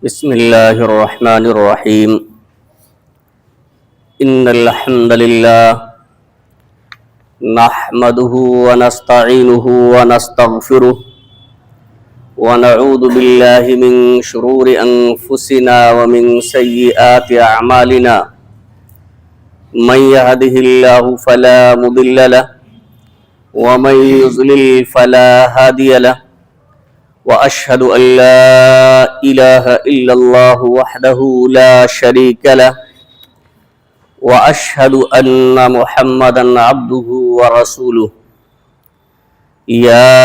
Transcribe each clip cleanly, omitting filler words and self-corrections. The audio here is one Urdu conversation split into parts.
بسم الله الرحمن الرحيم. إن الحمد لله نحمده ونستعينه ونستغفره ونعوذ بالله من شرور أنفسنا ومن سيئات أعمالنا. من يهده الله فلا مضل له ومن يضلل فلا هادي له. وأشهد أن لا إله إلا الله وحده لا شريك له وأشهد أن محمدا عبده ورسوله. يا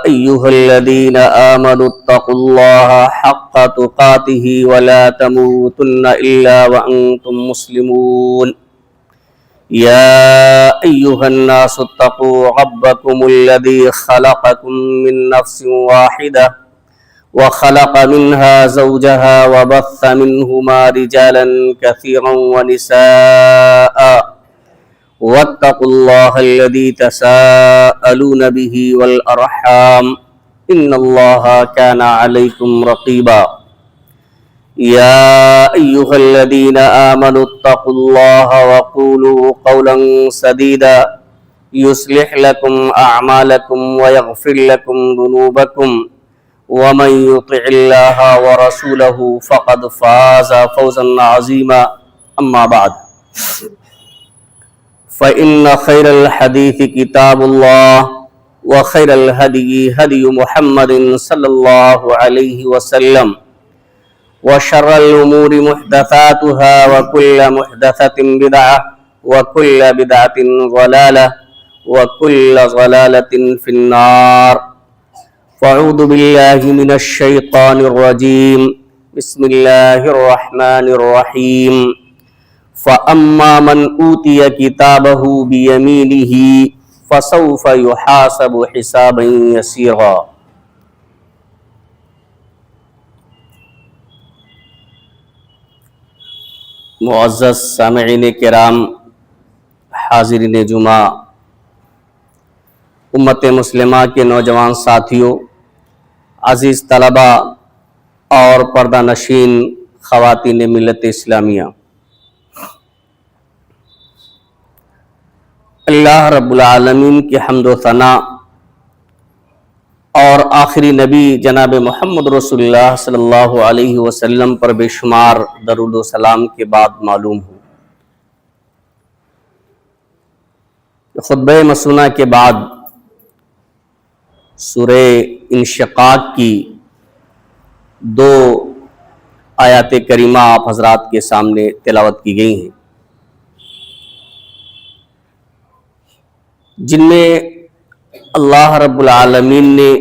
أيها الذين آمنوا اتقوا الله حق تقاته ولا تموتن إلا وأنتم مسلمون. يا أيها الناس اتقوا ربكم الذي خلقكم من نفس واحدة وخلق منها زوجها وبث منهما رجالا كثيرا ونساء واتقوا الله الذي تساءلون به والأرحام إن الله كان عليكم رقيبا. يا أيها الذين آمنوا اتقوا الله وقولوا قولا سديدا يصلح لكم أعمالكم ويغفر لكم ذنوبكم ومن يطع الله ورسوله فقد فاز فوزا عظيما. أما بعد فإن خير الحديث كتاب الله وخير الهدي هدي محمد صلى الله عليه وسلم وشر الأمور محدثاتها وكل محدثة بدعة وكل بدعة ضلالة وكل ضلالة في النار. فأعوذ بالله من الشيطان الرجيم. بسم الله الرحمن الرحيم. فأما من أوتي كتابه بيمينه فسوف يحاسب حسابا يسيرا. معزز سامعین کرام، حاضرین جمعہ، امت مسلمہ کے نوجوان ساتھیوں، عزیز طلبہ اور پردہ نشین خواتین ملت اسلامیہ، اللہ رب العالمین کی حمد و ثنا اور آخری نبی جناب محمد رسول اللہ صلی اللہ علیہ وسلم پر بے شمار درود و سلام کے بعد معلوم ہو کہ خطبہ مسونہ کے بعد سورہ انشقاق کی 2 آیات کریمہ آپ حضرات کے سامنے تلاوت کی گئی ہیں، جن میں اللہ رب العالمین نے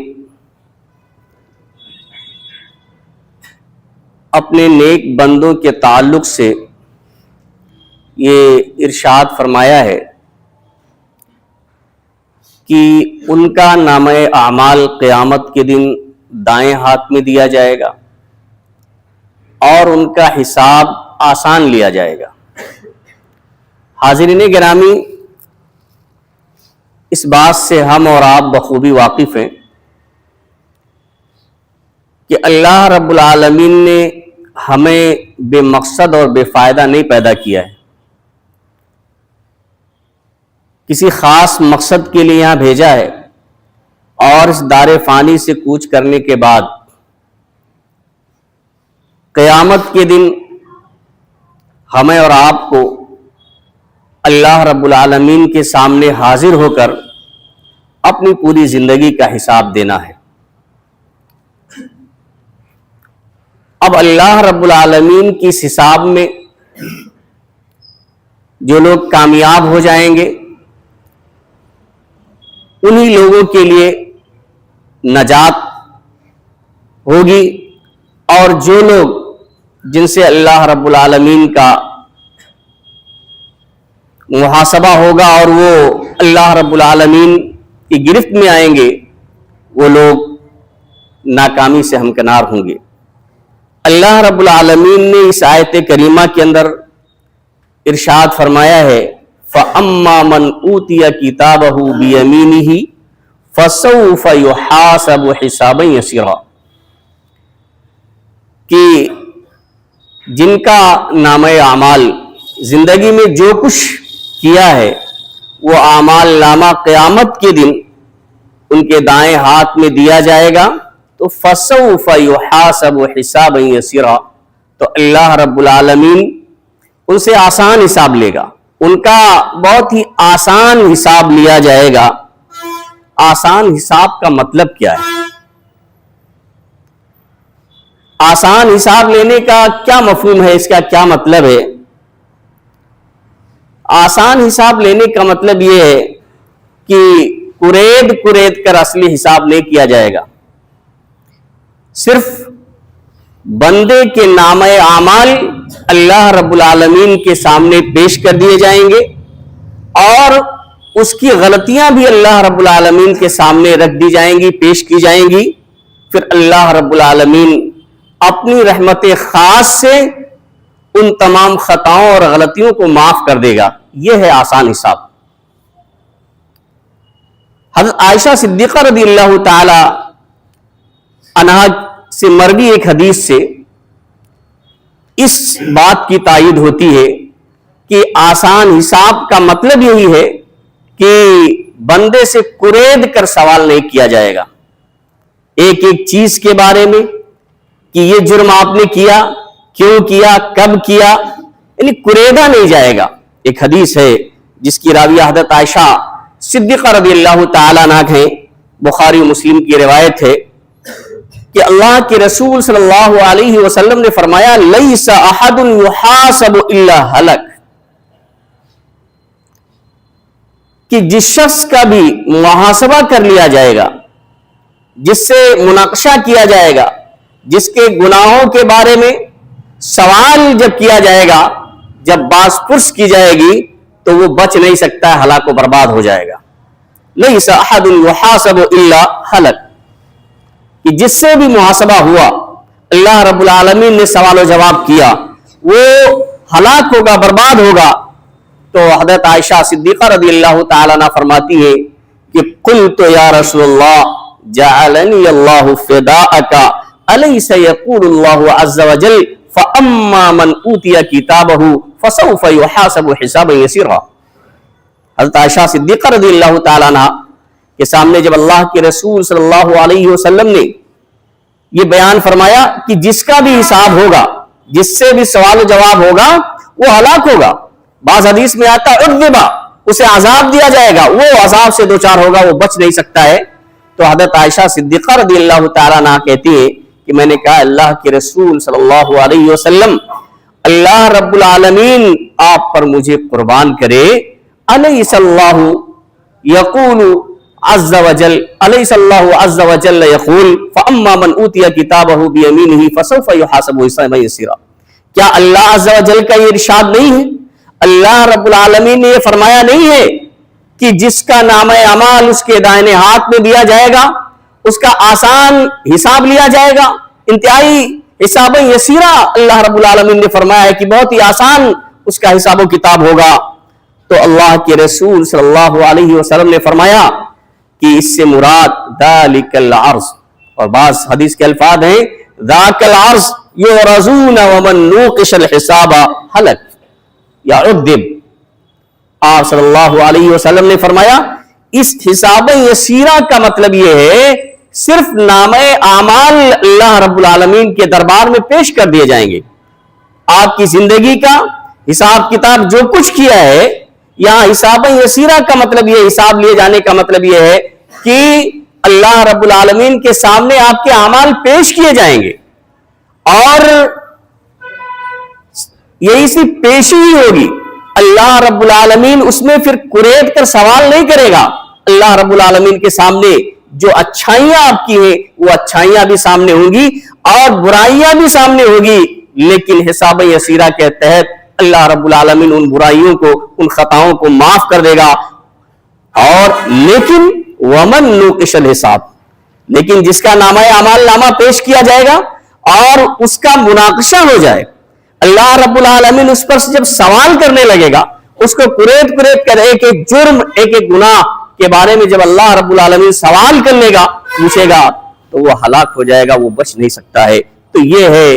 اپنے نیک بندوں کے تعلق سے یہ ارشاد فرمایا ہے کہ ان کا نامہ اعمال قیامت کے دن دائیں ہاتھ میں دیا جائے گا اور ان کا حساب آسان لیا جائے گا۔ حاضرین گرامی، اس بات سے ہم اور آپ بخوبی واقف ہیں کہ اللہ رب العالمین نے ہمیں بے مقصد اور بے فائدہ نہیں پیدا کیا ہے، کسی خاص مقصد کے لیے یہاں بھیجا ہے، اور اس دار فانی سے کوچ کرنے کے بعد قیامت کے دن ہمیں اور آپ کو اللہ رب العالمین کے سامنے حاضر ہو کر اپنی پوری زندگی کا حساب دینا ہے۔ اب اللہ رب العالمین کی اس حساب میں جو لوگ کامیاب ہو جائیں گے انہی لوگوں کے لیے نجات ہوگی، اور جو لوگ جن سے اللہ رب العالمین کا محاسبہ ہوگا اور وہ اللہ رب العالمین کی گرفت میں آئیں گے، وہ لوگ ناکامی سے ہمکنار ہوں گے۔ اللہ رب العالمین نے اس آیت کریمہ کے اندر ارشاد فرمایا ہے فَأَمَّا مَنْ أُوتِيَ كِتَابَهُ بِيَمِينِهِ فَسَوْفَ يُحَاسَبُ حِسَابًا يَسِيرًا، کہ جن کا نامہ اعمال زندگی میں جو کچھ کیا ہے وہ اعمال نامہ قیامت کے دن ان کے دائیں ہاتھ میں دیا جائے گا، تو فسوف یحاسب حسابا یسیرا، تو اللہ رب العالمین ان سے آسان حساب لے گا، ان کا بہت ہی آسان حساب لیا جائے گا۔ آسان حساب کا مطلب کیا ہے؟ آسان حساب لینے کا کیا مفہوم ہے، اس کا کیا مطلب ہے؟ آسان حساب لینے کا مطلب یہ ہے کہ کرید کر اصلی حساب نہیں کیا جائے گا، صرف بندے کے نامہ اعمال اللہ رب العالمین کے سامنے پیش کر دیے جائیں گے، اور اس کی غلطیاں بھی اللہ رب العالمین کے سامنے رکھ دی جائیں گی، پیش کی جائیں گی۔ پھر اللہ رب العالمین اپنی رحمت خاص سے ان تمام خطاؤں اور غلطیوں کو معاف کر دے گا۔ یہ ہے آسان حساب۔ حضرت عائشہ صدیقہ رضی اللہ تعالی عنہا سے مروی ایک حدیث سے اس بات کی تائید ہوتی ہے کہ آسان حساب کا مطلب یہی ہے کہ بندے سے کرید کر سوال نہیں کیا جائے گا ایک ایک چیز کے بارے میں، کہ یہ جرم آپ نے کیا، کیوں کیا، کب کیا، یعنی کریدا نہیں جائے گا۔ ایک حدیث ہے جس کی راویہ حضرت عائشہ صدیقہ رضی اللہ تعالیٰ عنہ ہیں، بخاری و مسلم کی روایت ہے کہ اللہ کے رسول صلی اللہ علیہ وسلم نے فرمایا لیس احد یحاسب الا ہلک، کہ جس شخص کا بھی محاسبہ کر لیا جائے گا، جس سے مناقشہ کیا جائے گا، جس کے گناہوں کے بارے میں سوال جب کیا جائے گا، جب باز پرس کی جائے گی، تو وہ بچ نہیں سکتا ہے، ہلاک و برباد ہو جائے گا۔ لیس احد یحاسب الا ہلک، کہ جس سے بھی محاسبہ ہوا، اللہ رب العالمین نے سوال و جواب کیا، وہ ہلاک ہوگا، برباد ہوگا۔ تو حضرت عائشہ صدیقہ رضی اللہ تعالیٰ عنہ فرماتی ہے کہ قلت یا رسول اللہ جعلنی اللہ فداءک الیس یقول اللہ عز وجل فاما من اوتی کتابہ فسوف یحاسب حسابا یسیرا۔ حضرت عائشہ صدیقہ رضی اللہ تعالیٰ عنہ کے سامنے جب اللہ کے رسول صلی اللہ علیہ وسلم نے یہ بیان فرمایا کہ جس کا بھی حساب ہوگا، جس سے بھی سوال و جواب ہوگا، وہ ہلاک ہوگا۔ بعض حدیث میں آتا عذبا، اسے عذاب دیا جائے گا، وہ عذاب سے دوچار ہوگا، وہ بچ نہیں سکتا ہے۔ تو حضرت عائشہ صدیقہ رضی اللہ تعالیٰ عنہ کہتی ہے کہ میں نے کہا اللہ کے رسول صلی اللہ علیہ وسلم، اللہ رب العالمین آپ پر مجھے قربان کرے، الیس اللہ یقول عز وجل، الیس اللہ عز وجل یقول فاما من اوتی کتابہ بیمینہ فسوف یحاسب حسابا یسیرا، کیا اللہ عز وجل کا یہ ارشاد نہیں ہے؟ اللہ رب العالمین نے یہ فرمایا نہیں ہے کہ جس کا نامہ اعمال اس کے دائنے ہاتھ میں دیا جائے گا، اس کا آسان حساب لیا جائے گا، انتہائی حساب یسیرا؟ اللہ رب العالمین نے فرمایا ہے کہ بہت ہی آسان اس کا حساب و کتاب ہوگا۔ تو اللہ کے رسول صلی اللہ علیہ وسلم نے فرمایا کہ اس سے مراد ذالک العرض، اور بعض حدیث کے الفاظ ہیں ذاک العرض یعرضون ومن نوقش الحساب ہلک یا عذب۔ آپ صلی اللہ علیہ وسلم نے فرمایا اس حساب یسیرہ کا مطلب یہ ہے صرف نامہ اعمال اللہ رب العالمین کے دربار میں پیش کر دیے جائیں گے۔ آپ کی زندگی کا حساب کتاب جو کچھ کیا ہے، یہاں حساب یسیرہ کا مطلب یہ، حساب لیے جانے کا مطلب یہ ہے کہ اللہ رب العالمین کے سامنے آپ کے اعمال پیش کیے جائیں گے، اور یہی صرف پیشی ہی ہوگی۔ اللہ رب العالمین اس میں پھر کرید کر سوال نہیں کرے گا۔ اللہ رب العالمین کے سامنے جو اچھائیاں آپ کی ہیں وہ اچھائیاں بھی سامنے ہوں گی اور برائیاں بھی سامنے ہوگی، لیکن حساب یسیرہ کے تحت اللہ رب العالمین ان برائیوں کو، ان خطاؤں کو معاف کر دے گا۔ اور لیکن ومن نوقش الحساب، لیکن جس کا نامہ اعمال نامہ پیش کیا جائے گا اور اس کا مناقشہ ہو جائے، اللہ رب العالمین اس پر سے جب سوال کرنے لگے گا، اس کو کرید کر ایک ایک جرم، ایک ایک گناہ کے بارے میں جب اللہ رب العالمین سوال کر لے گا، پوچھے گا، تو وہ ہلاک ہو جائے گا، وہ بچ نہیں سکتا ہے۔ تو یہ ہے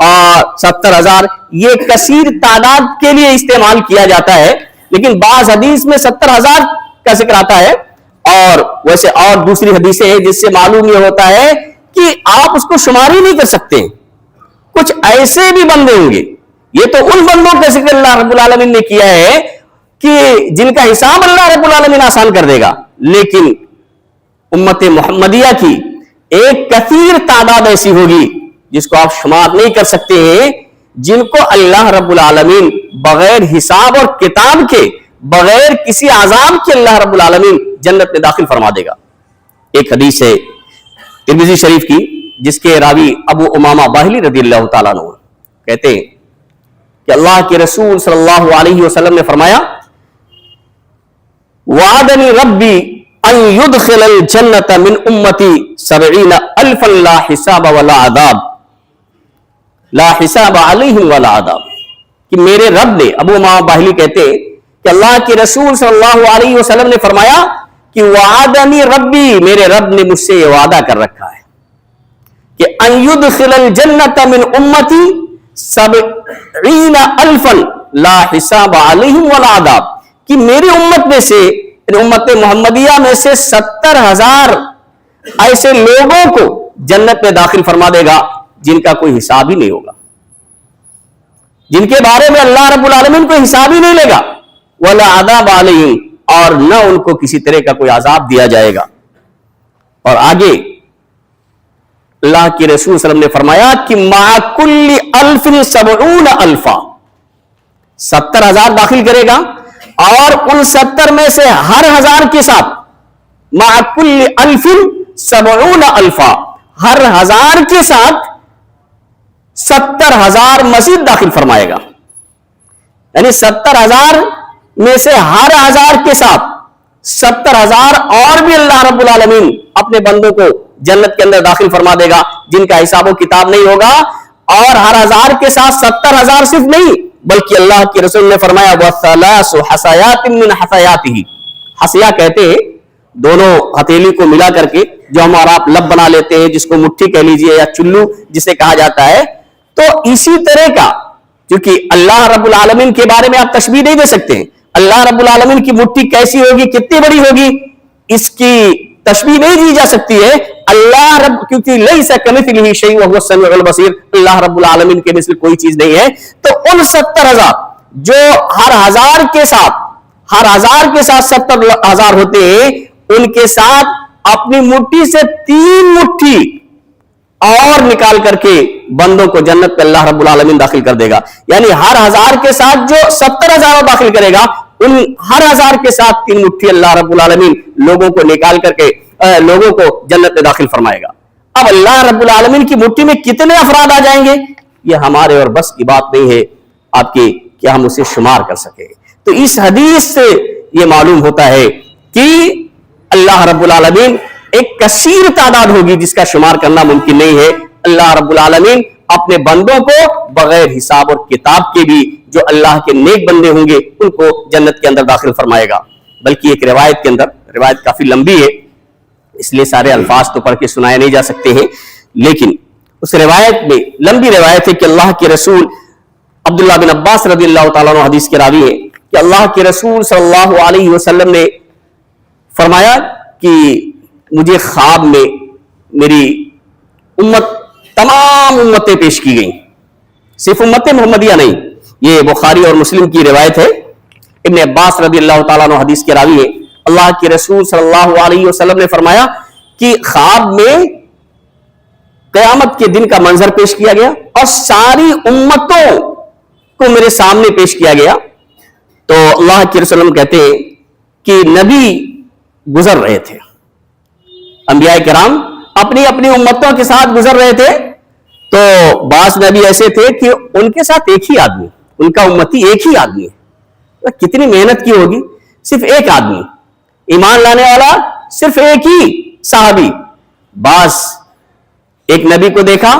70,000 یہ کثیر تعداد کے لیے استعمال کیا جاتا ہے، لیکن بعض حدیث میں 70,000 کا ذکر آتا ہے، اور ویسے اور دوسری حدیثیں ہیں جس سے معلوم یہ ہوتا ہے کہ آپ اس کو شمار ہی نہیں کر سکتے. کچھ ایسے بھی بندے ہوں گے، یہ تو ان بندوں کا ذکر اللہ رب العالمین نے کیا ہے کہ جن کا حساب اللہ رب العالمین آسان کر دے گا، لیکن امت محمدیہ کی ایک کثیر تعداد ایسی ہوگی جس کو آپ شمار نہیں کر سکتے ہیں، جن کو اللہ رب العالمین بغیر حساب اور کتاب کے، بغیر کسی عذاب کے اللہ رب العالمین جنت میں داخل فرما دے گا. ایک حدیث ہے ترمذی شریف کی جس کے راوی ابو امامہ باہلی رضی اللہ تعالیٰ عنہ کہتے ہیں کہ اللہ کے رسول صلی اللہ علیہ وسلم نے فرمایا وعدنی ربی ان يدخل الجنت من امتی 70,000 لا حساب ولا عذاب، لا حساب علیہم ولا عذاب، کہ میرے رب نے، ابو امامہ باہلی کہتے ہیں کہ اللہ کے رسول صلی اللہ علیہ وسلم نے فرمایا کہ وعدنی ربی، میرے رب نے مجھ سے یہ وعدہ کر رکھا ہے کہ ان يدخل الجنت من امتی 70,000 لا حساب علیہم ولا عذاب، کہ میری امت میں سے، امت محمدیہ میں سے 70,000 ایسے لوگوں کو جنت میں داخل فرما دے گا جن کا کوئی حساب ہی نہیں ہوگا، جن کے بارے میں اللہ رب العالمین کو حساب ہی نہیں لے گا، ولا عذاب علیہم، اور نہ ان کو کسی طرح کا کوئی عذاب دیا جائے گا. اور آگے اللہ کے رسول صلی اللہ علیہ وسلم نے فرمایا کہ مع کل 1,070,000، 70,000 داخل کرے گا، اور ان 70 میں سے ہر 1000 کے ساتھ، مع کل 1,070,000، ہر 1000 کے ساتھ 70,000 مزید داخل فرمائے گا. یعنی 70,000 میں سے ہر 1000 کے ساتھ 70,000 اور بھی اللہ رب العالمین اپنے بندوں کو جنت کے اندر داخل فرما دے گا جن کا حساب و کتاب نہیں ہوگا. اور ہر 1000 کے ساتھ 70,000 صرف نہیں، بلکہ اللہ کے رسول نے فرمایا وَثَلَاثُ حَسَيَاتٍ مِّنْ حَسَيَاتِهِ، حسیہ کہتے ہیں دونوں ہتھیلی کو ملا کر کے جو ہمارا آپ لب بنا لیتے ہیں، جس کو مٹھی کہہ لیجئے یا چلو جسے کہا جاتا ہے، تو اسی طرح کا، کیونکہ اللہ رب العالمین کے بارے میں آپ تشبیہ نہیں دے سکتے ہیں. اللہ رب العالمین کی مٹھی کیسی ہوگی، کتنی بڑی ہوگی، اس کی تشبیہ نہیں دی جا سکتی ہے. اللہ رب، کیونکہ لیس کمثلہ شیء وہو السمیع البصیر، اللہ رب العالمین کے مثل کوئی چیز نہیں ہے. تو ان 70,000 جو ہر 1000 کے ساتھ، ہر 1000 کے ساتھ 70,000 ہوتے ہیں، ان کے ساتھ اپنی مٹھی سے 3 مٹھی اور نکال کر کے بندوں کو جنت پہ اللہ رب العالمین داخل کر دے گا. یعنی ہر 1000 کے ساتھ جو 70,000 داخل کرے گا، ان ہر 1000 کے ساتھ 3 مٹھی اللہ رب العالمین لوگوں کو نکال کر کے لوگوں کو جنت میں داخل فرمائے گا. اب اللہ رب العالمین کی مٹھی میں کتنے افراد آ جائیں گے، یہ ہمارے اور بس کی بات نہیں ہے آپ کی کہ ہم اسے شمار کر سکیں. تو اس حدیث سے یہ معلوم ہوتا ہے کہ اللہ رب العالمین ایک کثیر تعداد ہوگی جس کا شمار کرنا ممکن نہیں ہے. اللہ رب العالمین اپنے بندوں کو بغیر حساب اور کتاب کے بھی جو اللہ کے نیک بندے ہوں گے ان کو جنت کے اندر داخل فرمائے گا. بلکہ ایک روایت کے اندر، روایت کافی لمبی ہے اس لیے سارے الفاظ تو پڑھ کے سنائے نہیں جا سکتے ہیں، لیکن اس روایت میں لمبی روایت ہے کہ اللہ کے رسول عبداللہ بن عباس رضی اللہ تعالیٰ عنہ حدیث کے راوی ہے کہ اللہ کے رسول صلی اللہ علیہ وسلم نے فرمایا کہ مجھے خواب میں میری امت، تمام امتیں پیش کی گئیں، صرف امت محمدیہ نہیں. یہ بخاری اور مسلم کی روایت ہے. ابن عباس رضی اللہ تعالیٰ عنہ حدیث کے راوی ہے. اللہ کے رسول صلی اللہ علیہ وسلم نے فرمایا کہ خواب میں قیامت کے دن کا منظر پیش کیا گیا اور ساری امتوں کو میرے سامنے پیش کیا گیا. تو اللہ کے رسول کہتے ہیں کہ نبی گزر رہے تھے، انبیاء کرام اپنی اپنی امتوں کے ساتھ گزر رہے تھے. تو بعض نبی ایسے تھے کہ ان کے ساتھ ایک ہی آدمی، ان کا امتی ایک ہی آدمی ہے. کتنی محنت کی ہوگی، صرف ایک آدمی ایمان لانے والا، صرف ایک ہی صحابی. بعض ایک نبی کو دیکھا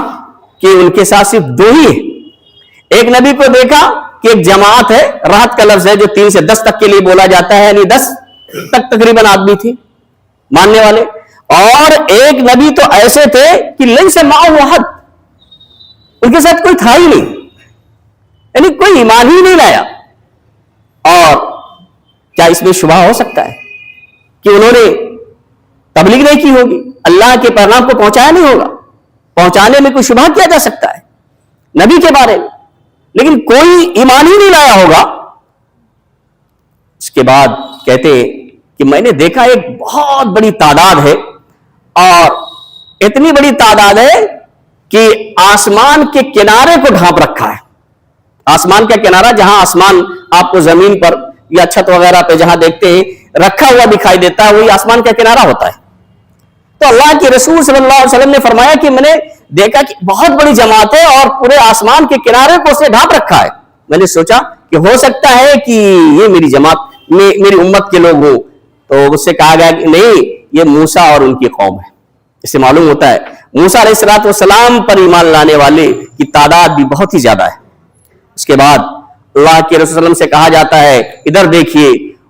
کہ ان کے ساتھ صرف 2 ہی ہیں. ایک نبی کو دیکھا کہ ایک جماعت ہے، راحت کا لفظ ہے جو 3 سے 10 تک کے لیے بولا جاتا ہے، یعنی 10 تک تقریباً آدمی تھے ماننے والے. اور ایک نبی تو ایسے تھے کہ لیس معہ احد، ان کے ساتھ کوئی تھا ہی نہیں, یعنی کوئی ایمان ہی نہیں لایا. اور کیا اس میں شبہ ہو سکتا ہے کہ انہوں نے تبلیغ نہیں کی ہوگی, اللہ کے پیغام کو پہنچایا نہیں ہوگا؟ پہنچانے میں کوئی شبہ کیا جا سکتا ہے نبی کے بارے میں, لیکن کوئی ایمان ہی نہیں لایا ہوگا. اس کے بعد کہتے ہیں کہ میں نے دیکھا ایک بہت بڑی تعداد ہے, اور اتنی بڑی تعداد ہے کہ آسمان کے کنارے کو ڈھانپ رکھا ہے. آسمان کا کنارہ, جہاں آسمان آپ کو زمین پر یا چھت وغیرہ پہ جہاں دیکھتے ہیں رکھا ہوا دکھائی دیتا ہے, وہی آسمان کا کنارہ ہوتا ہے. تو اللہ کے رسول صلی اللہ علیہ وسلم نے فرمایا کہ میں نے دیکھا کہ بہت بڑی جماعت ہے اور پورے آسمان کے کنارے کو اس نے ڈھانپ رکھا ہے. میں نے سوچا کہ ہو سکتا ہے کہ یہ میری جماعت, میری امت کے لوگ ہوں. تو اس سے کہا گیا کہ نہیں, یہ موسیٰ اور ان کی قوم ہے. اس سے معلوم ہوتا ہے موسیٰ علیہ الصلوۃ والسلام پر ایمان لانے والے کی تعداد بھی بہت ہی زیادہ ہے. اس کے بعد اللہ کے رسول صلی اللہ علیہ وسلم سے کہا جاتا ہے ادھر دیکھیے,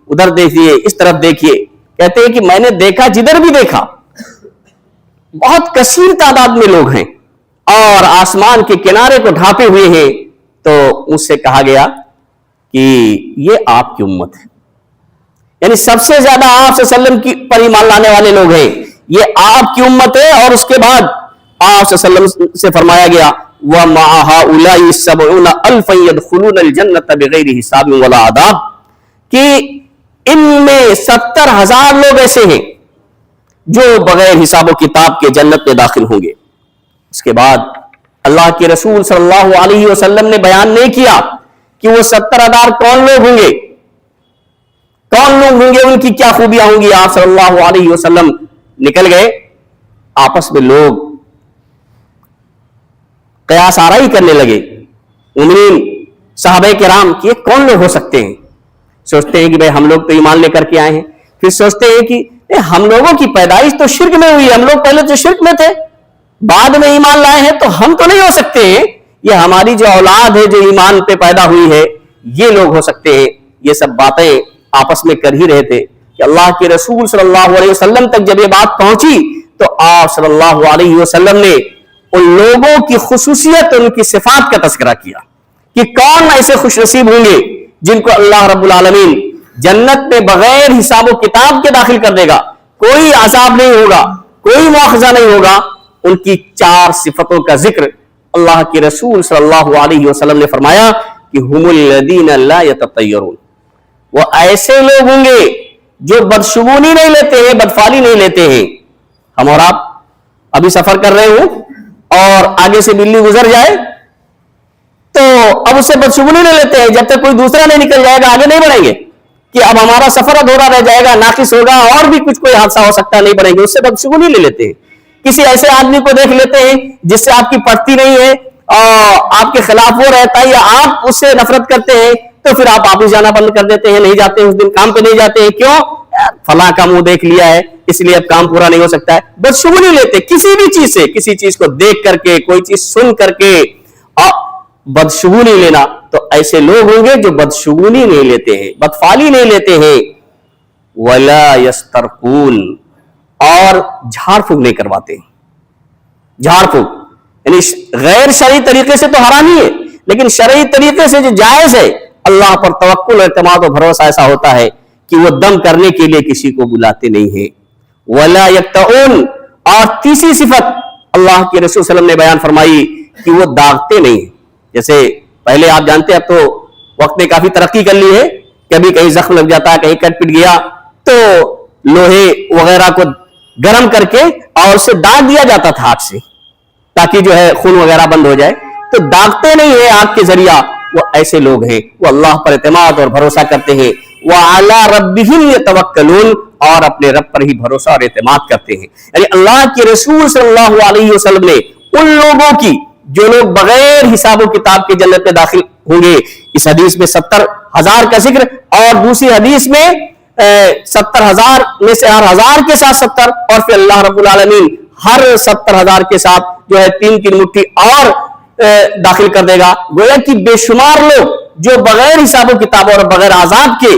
ادھر دیکھیے, اس طرف دیکھیے. کہتے ہیں کہ میں نے دیکھا, جدھر بھی دیکھا بہت کثیر تعداد میں لوگ ہیں اور آسمان کے کنارے کو ڈھانپے ہوئے ہیں. تو مجھ سے کہا گیا کہ یہ آپ کی امت ہے, یعنی سب سے زیادہ آپ صلی اللہ علیہ وسلم کی پر ایمان لانے والے لوگ ہیں, یہ آپ کی امت ہے. اور اس کے بعد آپ صلی اللہ علیہ وسلم سے فرمایا گیا وَمَعَ هَؤُلَاءِ سَبْعُونَ أَلْفًا يَدْخُلُونَ الْجَنَّةَ بِغَيْرِ حِسَابٍ وَلَا عَذَابٍ, کہ ان میں 70,000 لوگ ایسے ہیں جو بغیر حساب و کتاب کے جنت میں داخل ہوں گے. اس کے بعد اللہ کے رسول صلی اللہ علیہ وسلم نے بیان نہیں کیا کہ وہ 70,000 کون لوگ ہوں گے, کون لوگ ہوں گے, ان کی کیا خوبیاں ہوں گی. آپ صلی اللہ علیہ وسلم نکل گئے, آپس میں لوگ قیاس آرائی کرنے لگے, مومنین صحابہ کرام کہ یہ کون لوگ ہو سکتے ہیں. سوچتے ہیں کہ بھئی ہم لوگ تو ایمان لے کر کے آئے ہیں, پھر سوچتے ہیں کہ ہم لوگوں کی پیدائش تو شرک میں ہوئی, ہم لوگ پہلے تو شرک میں تھے, بعد میں ایمان لائے ہیں, تو ہم تو نہیں ہو سکتے ہیں. یہ ہماری جو اولاد ہے جو ایمان پہ پیدا ہوئی ہے, یہ لوگ ہو سکتے ہیں. یہ سب باتیں آپس میں کر ہی رہے تھے کہ اللہ کے رسول صلی اللہ علیہ وسلم تک جب یہ بات پہنچی تو آپ صلی اللہ علیہ وسلم نے ان لوگوں کی خصوصیت, ان کی صفات کا تذکرہ کیا کہ کون ایسے خوش نصیب ہوں گے جن کو اللہ رب العالمین جنت میں بغیر حساب و کتاب کے داخل کر دے گا, کوئی عذاب نہیں ہوگا, کوئی مواخذہ نہیں ہوگا. ان کی 4 صفتوں کا ذکر اللہ کے رسول صلی اللہ علیہ وسلم نے فرمایا کہ ہم الذین لا یتطیرون, وہ ایسے لوگ ہوں گے جو بدشگونی نہیں لیتے ہیں, بدفعلی نہیں لیتے ہیں. ہم اور آپ ابھی سفر کر رہے ہوں اور آگے سے بلی گزر جائے تو اب اس سے بدشگونی نہیں لیتے ہیں, جب تک کوئی دوسرا نہیں نکل جائے گا آگے نہیں بڑھیں گے کہ اب ہمارا سفر ادھورا رہ جائے گا, ناقص ہوگا, اور بھی کچھ کوئی حادثہ ہو سکتا ہے, نہیں بڑھیں گے, اس سے بدشگونی لے لیتے ہیں. کسی ایسے آدمی کو دیکھ لیتے ہیں جس سے آپ کی پڑتی نہیں ہے اور آپ کے خلاف وہ رہتا ہے یا آپ اس سے نفرت کرتے ہیں, تو پھر آپ واپس جانا بند کر دیتے ہیں, نہیں جاتے اس دن کام پہ نہیں جاتے ہیں. کیوں؟ فلاں کا منہ دیکھ لیا ہے اس لیے اب کام پورا نہیں ہو سکتا ہے. بدشگونی لیتے کسی بھی چیز سے, کسی چیز کو دیکھ کر کے, کوئی چیز سن کر کے بدشگونی لینا. تو ایسے لوگ ہوں گے جو بدشگونی نہیں لیتے ہیں, بدفعلی نہیں لیتے ہیں. وَلَا يَسْتَرْقُونَ, اور جھاڑ پھونک نہیں کرواتے. جھاڑ پھونک یعنی غیر شرعی طریقے سے تو حرام ہی ہے, لیکن شرعی طریقے سے جو جائز ہے, اللہ پر توکل, اعتماد و بھروسہ ایسا ہوتا ہے کہ وہ دم کرنے کے لیے کسی کو بلاتے نہیں ہیں. وَلَا يَقْتَعُونَ, اور تیسری صفت اللہ کے رسول صلی اللہ علیہ وسلم نے بیان فرمائی کہ وہ داغتے نہیں ہیں. جیسے پہلے آپ جانتے ہیں, اب تو وقت نے کافی ترقی کر لی ہے, کبھی کہیں زخم لگ جاتا ہے, کہیں کٹ پٹ گیا تو لوہے وغیرہ کو گرم کر کے اور اسے داغ دیا جاتا تھا آگ سے, تاکہ جو ہے خون وغیرہ بند ہو جائے. تو داغتے نہیں ہیں آگ کے ذریعہ. وہ ایسے لوگ ہیں, وہ اللہ پر اعتماد اور بھروسہ کرتے ہیں. وَعَلَىٰ رَبِّهِمْ يَتَوَكَّلُونَ, اور اپنے رب پر ہی بھروسہ اور اعتماد کرتے ہیں. یعنی اللہ کے رسول صلی اللہ علیہ وسلم نے ان لوگوں کی جو لوگ بغیر حساب و کتاب کے جنت میں داخل ہوں گے, اس حدیث میں 70,000 کا ذکر, اور دوسری حدیث میں 70,000 میں سے ہر 1000 کے ساتھ 70, اور پھر اللہ رب العالمین ہر 70,000 کے ساتھ جو ہے 3 مٹھی اور داخل کر دے گا. گویا کہ بے شمار لوگ جو بغیر حساب و کتاب اور بغیر عذاب کے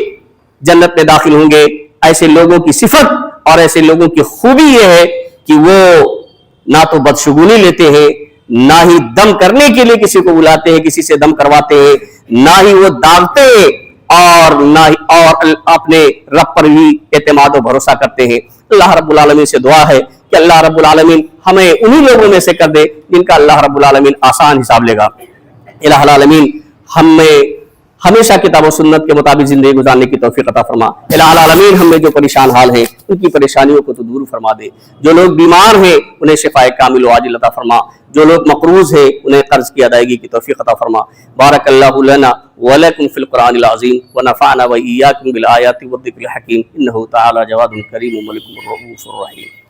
جنت میں داخل ہوں گے. ایسے لوگوں کی صفت اور ایسے لوگوں کی خوبی یہ ہے کہ وہ نہ تو بدشگونی لیتے ہیں, نہ ہی دم کرنے کے لیے کسی کو بلاتے ہیں، کسی سے دم کرواتے ہیں، نہ ہی وہ داغتے ہیں، اور نہ ہی اور اپنے رب پر بھی اعتماد و بھروسہ کرتے ہیں۔ اللہ رب العالمین سے دعا ہے کہ اللہ رب العالمین ہمیں انہی لوگوں میں سے کر دے جن کا اللہ رب العالمین آسان حساب لے گا۔ الہ العالمین ہمیں ہمیشہ کتاب و سنت کے مطابق زندگی گزارنے کی توفیق عطا فرما۔ الہ العالمین ہم میں جو پریشان حال ہیں ان کی پریشانیوں کو تو دور فرما دے، جو لوگ بیمار ہیں انہیں شفاء کامل و عاجل عطا فرما، جو لوگ مقروض ہیں انہیں قرض کی ادائیگی کی توفیق عطا فرما۔ بارک اللہ لنا ولکم فی القرآن العظیم ونفعنا وإیاکم بالآیات والذکر الحکیم، انہ تعالی جواد کریم ملک الرؤوف الرحیم۔